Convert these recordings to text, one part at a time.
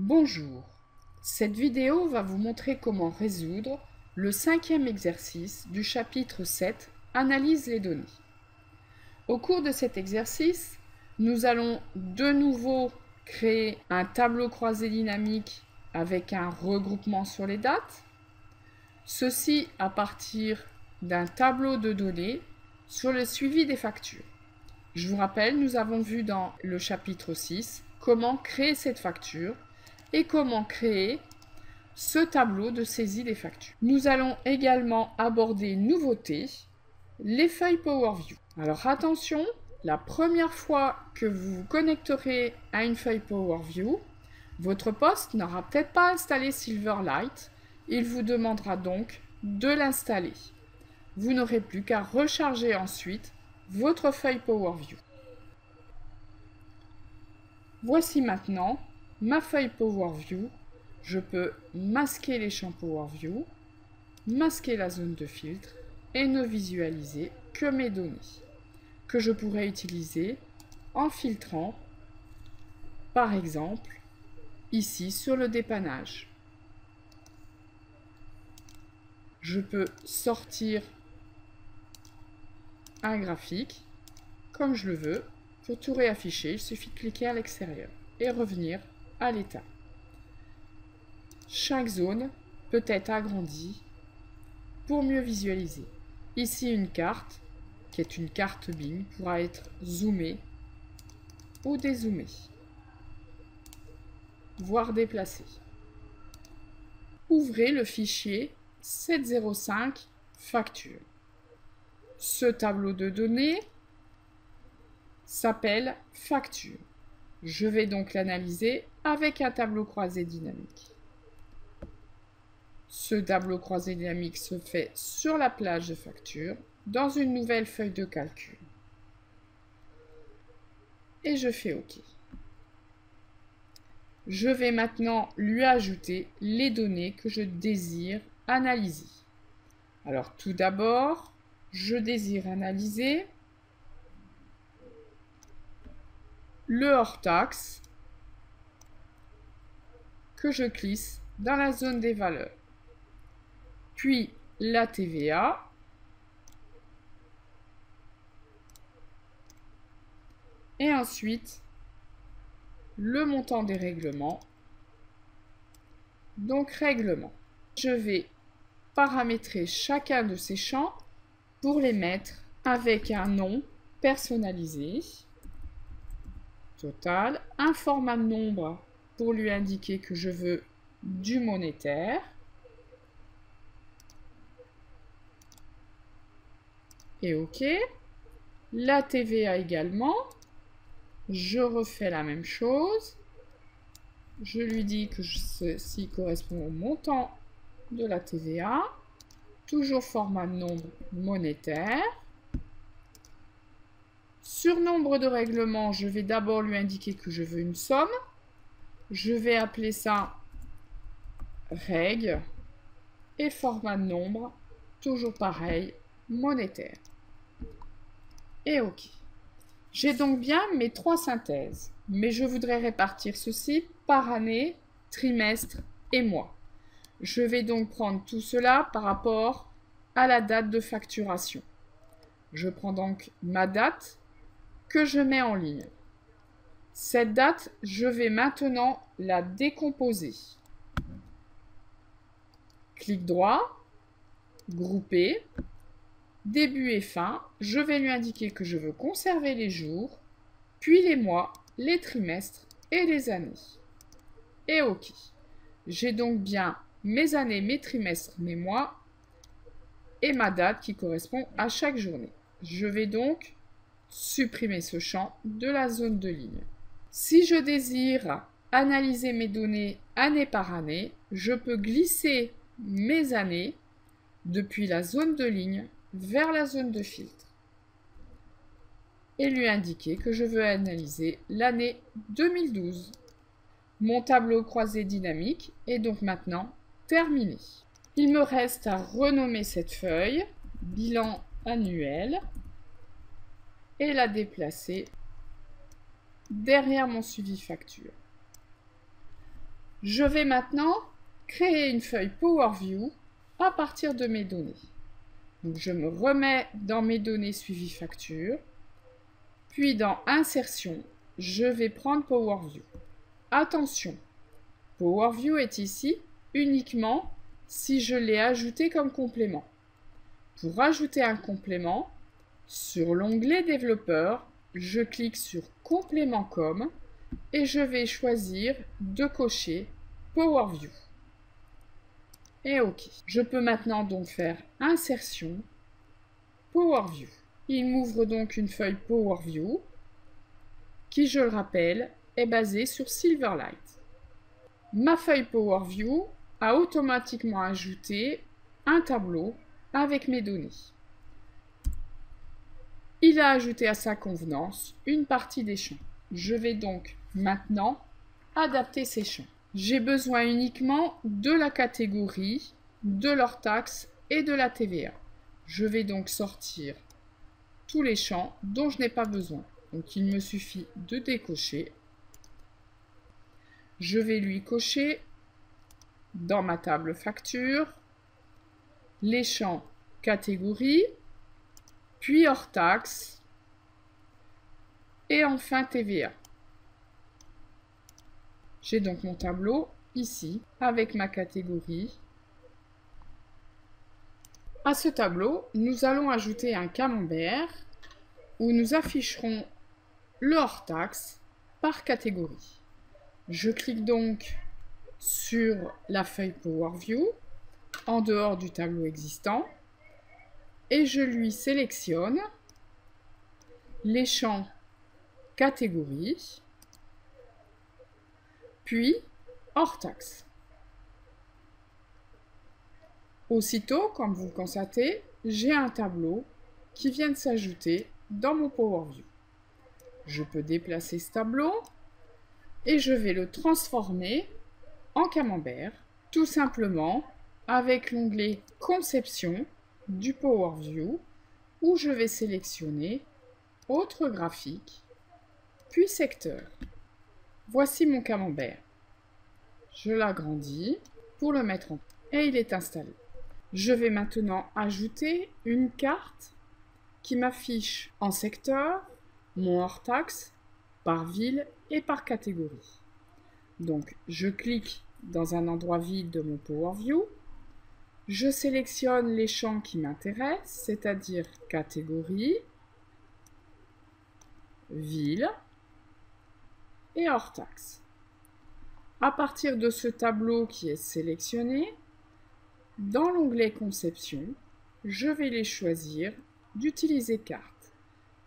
Bonjour, cette vidéo va vous montrer comment résoudre le 5e exercice du chapitre 7 « Analyse les données ». Au cours de cet exercice, nous allons de nouveau créer un tableau croisé dynamique avec un regroupement sur les dates, ceci à partir d'un tableau de données sur le suivi des factures. Je vous rappelle, nous avons vu dans le chapitre 6 comment créer cette facture et comment créer ce tableau de saisie des factures. Nous allons également aborder une nouveauté, les feuilles PowerView. Alors attention, la première fois que vous vous connecterez à une feuille PowerView, votre poste n'aura peut-être pas installé Silverlight. Il vous demandera donc de l'installer. Vous n'aurez plus qu'à recharger ensuite votre feuille PowerView. Voici maintenant ma feuille PowerView. Je peux masquer les champs PowerView, masquer la zone de filtre et ne visualiser que mes données que je pourrais utiliser en filtrant, par exemple, ici sur le dépannage. Je peux sortir un graphique comme je le veux. Pour tout réafficher, il suffit de cliquer à l'extérieur et revenir à l'état. Chaque zone peut être agrandie pour mieux visualiser. Ici, une carte, qui est une carte Bing, pourra être zoomée ou dézoomée, voire déplacée. Ouvrez le fichier 705 facture. Ce tableau de données s'appelle facture. Je vais donc l'analyser avec un tableau croisé dynamique. Ce tableau croisé dynamique se fait sur la plage de facture dans une nouvelle feuille de calcul. Et je fais OK. Je vais maintenant lui ajouter les données que je désire analyser. Alors tout d'abord, je désire analyser le hors-taxe que je glisse dans la zone des valeurs. Puis la TVA, et ensuite le montant des règlements, donc règlement. Je vais paramétrer chacun de ces champs pour les mettre avec un nom personnalisé, total, un format de nombre pour lui indiquer que je veux du monétaire, et OK. La TVA également, je refais la même chose. Je lui dis que ceci correspond au montant de la TVA. Toujours format de nombre monétaire. Sur nombre de règlements, je vais d'abord lui indiquer que je veux une somme. Je vais appeler ça règle. Et format de nombre, toujours pareil, monétaire. Et OK. J'ai donc bien mes 3 synthèses, mais je voudrais répartir ceci par année, trimestre et mois. Je vais donc prendre tout cela par rapport à la date de facturation. Je prends donc ma date que je mets en ligne. Cette date, je vais maintenant la décomposer. Clic droit, grouper. Début et fin, je vais lui indiquer que je veux conserver les jours, puis les mois, les trimestres et les années. Et OK. J'ai donc bien mes années, mes trimestres, mes mois et ma date qui correspond à chaque journée. Je vais donc supprimer ce champ de la zone de ligne. Si je désire analyser mes données année par année, je peux glisser mes années depuis la zone de ligne vers la zone de filtre et lui indiquer que je veux analyser l'année 2012. Mon tableau croisé dynamique est donc maintenant terminé. Il me reste à renommer cette feuille bilan annuel et la déplacer derrière mon suivi facture. Je vais maintenant créer une feuille Power View à partir de mes données. Donc je me remets dans mes données suivi facture, puis dans Insertion, je vais prendre Power View. Attention, Power View est ici uniquement si je l'ai ajouté comme complément. Pour ajouter un complément, sur l'onglet Développeur, je clique sur Complément comme et je vais choisir de cocher Power View. Et OK. Je peux maintenant donc faire Insertion, Power View. Il m'ouvre donc une feuille Power View qui, je le rappelle, est basée sur Silverlight. Ma feuille Power View a automatiquement ajouté un tableau avec mes données. Il a ajouté à sa convenance une partie des champs. Je vais donc maintenant adapter ces champs. J'ai besoin uniquement de la catégorie, de leur taxe et de la TVA. Je vais donc sortir tous les champs dont je n'ai pas besoin. Donc il me suffit de décocher. Je vais lui cocher dans ma table facture les champs catégorie, puis hors taxe et enfin TVA. J'ai donc mon tableau ici avec ma catégorie. À ce tableau, nous allons ajouter un camembert où nous afficherons le hors taxe par catégorie. Je clique donc sur la feuille Power View en dehors du tableau existant et je lui sélectionne les champs catégorie, puis hors taxe. Aussitôt, comme vous le constatez, j'ai un tableau qui vient de s'ajouter dans mon Power View. Je peux déplacer ce tableau et je vais le transformer en camembert, tout simplement avec l'onglet Conception du Power View où je vais sélectionner Autre graphique, puis Secteur. Voici mon camembert. Je l'agrandis pour le mettre en place et il est installé. Je vais maintenant ajouter une carte qui m'affiche en secteur mon hors taxe par ville et par catégorie. Donc je clique dans un endroit vide de mon Power View, je sélectionne les champs qui m'intéressent, c'est-à-dire catégorie, ville et hors taxe. À partir de ce tableau qui est sélectionné, dans l'onglet Conception, je vais les choisir d'utiliser carte.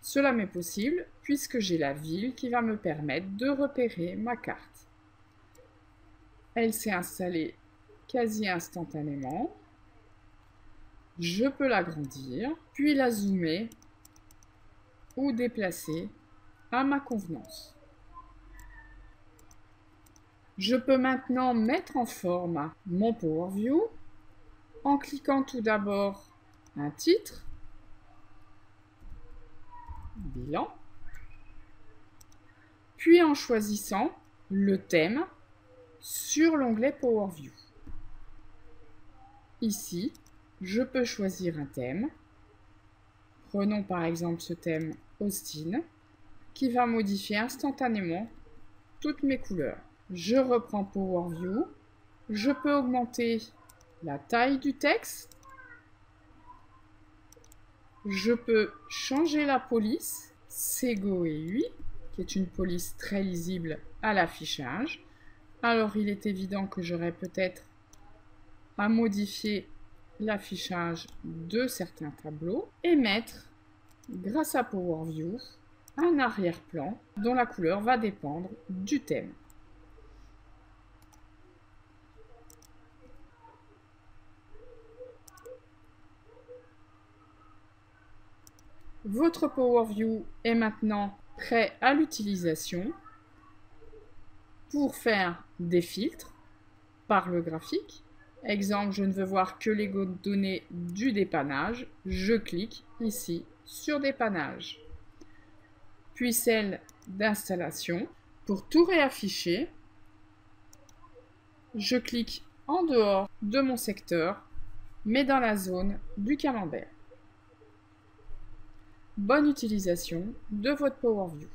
Cela m'est possible puisque j'ai la ville qui va me permettre de repérer ma carte. Elle s'est installée quasi instantanément. Je peux l'agrandir, puis la zoomer ou déplacer à ma convenance. Je peux maintenant mettre en forme mon Power View en cliquant tout d'abord un titre, bilan, puis en choisissant le thème sur l'onglet Power View. Ici, je peux choisir un thème. Prenons par exemple ce thème Austin, qui va modifier instantanément toutes mes couleurs. Je reprends Power View. Je peux augmenter la taille du texte. Je peux changer la police, Sego et UI, qui est une police très lisible à l'affichage. Alors il est évident que j'aurais peut-être à modifier l'affichage de certains tableaux et mettre, grâce à Power View, un arrière-plan dont la couleur va dépendre du thème. Votre Power View est maintenant prêt à l'utilisation pour faire des filtres par le graphique. Exemple, je ne veux voir que les données du dépannage. Je clique ici sur dépannage. Puis celle d'installation. Pour tout réafficher, je clique en dehors de mon secteur, mais dans la zone du camembert. Bonne utilisation de votre PowerView.